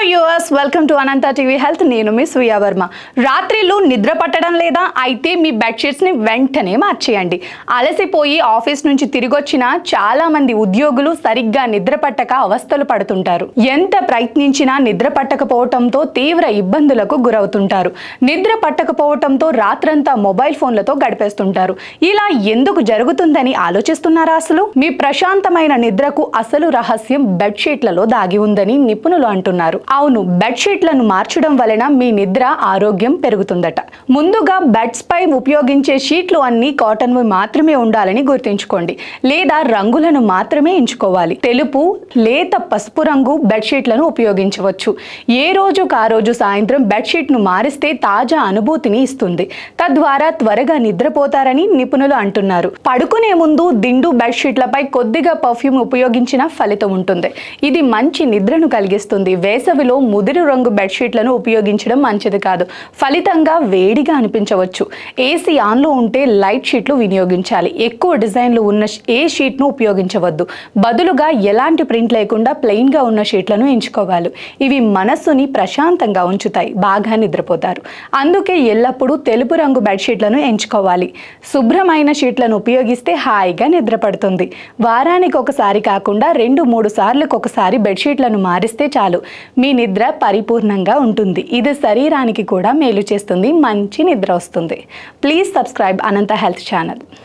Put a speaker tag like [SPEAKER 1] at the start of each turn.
[SPEAKER 1] Viewers welcome to Anantha TV health. నేను మీ సూర్య వర్మ. రాత్రిళ్ళు నిద్ర పట్టడం లేదా? అయితే మీ బెడ్షీట్స్ ని వెంటనే మార్చేయండి. అలసిపోయి ఆఫీస్ నుంచి తిరిగి వచ్చిన చాలా మంది ఉద్యోగులు సరిగ్గా నిద్ర పట్టక అవస్థలు పడుతుంటారు. ఎంత ప్రయత్నించినా నిద్ర పట్టకపోవడంతో తీవ్ర ఇబ్బందులకు గురవుతుంటారు. నిద్ర పట్టకపోవడంతో రాత్రంతా మొబైల్ ఫోన్లతో గడిపేస్తుంటారు. ఇలా ఎందుకు జరుగుతుందని ఆలోచిస్తున్నారా? అసలు మీ ప్రశాంతమైన నిద్రకు అసలు రహస్యం బెడ్షీట్లలో దాగి ఉందని నిపుణులు అంటున్నారు. అవును, బెడ్షీట్లను మార్చడం వలన మీ నిద్ర ఆరోగ్యం పెరుగుతుందట. ముందుగా బెడ్స్ పై ఉపయోగించే షీట్లు అన్ని కాటన్ మాత్రమే ఉండాలని గుర్తుంచుకోండి. లేదా రంగులను మాత్రమే ఎంచుకోవాలి. తెలుపు, లేత పసుపు రంగు బెడ్షీట్లను ఉపయోగించవచ్చు. ఏ రోజుకు ఆ రోజు సాయంత్రం బెడ్షీట్ ను మారిస్తే తాజా అనుభూతిని ఇస్తుంది. తద్వారా త్వరగా నిద్రపోతారని నిపుణులు అంటున్నారు. పడుకునే ముందు దిండు బెడ్షీట్లపై కొద్దిగా పర్ఫ్యూమ్ ఉపయోగించిన ఫలితం ఉంటుంది. ఇది మంచి నిద్రను కలిగిస్తుంది. వేసవిలో ముదురు రంగు బెడ్షీట్లను ఉపయోగించడం మంచిది కాదు. ఫలితంగా వేడిగా అనిపించవచ్చు. ఏసీ ఆన్లో ఉంటే లైట్ షీట్లు వినియోగించాలి. ఎక్కువ డిజైన్లు ఉన్న ఏ షీట్ను ఉపయోగించవద్దు. బదులుగా ఎలాంటి ప్రింట్ లేకుండా ప్లెయిన్ గా ఉన్న షీట్లను ఎంచుకోవాలి. ఇవి మనస్సుని ప్రశాంతంగా ఉంచుతాయి. బాగా నిద్రపోతారు. అందుకే ఎల్లప్పుడూ తెలుపు రంగు బెడ్షీట్లను ఎంచుకోవాలి. శుభ్రమైన షీట్లను ఉపయోగిస్తే హాయిగా నిద్రపడుతుంది. వారానికి ఒకసారి కాకుండా 2-3 సార్లకు ఒకసారి బెడ్షీట్లను మారిస్తే చాలు. మీ నిద్ర పరిపూర్ణంగా ఉంటుంది. ఇది శరీరానికి కూడా మేలు చేస్తుంది. మంచి నిద్ర వస్తుంది. Please subscribe Anantha health channel.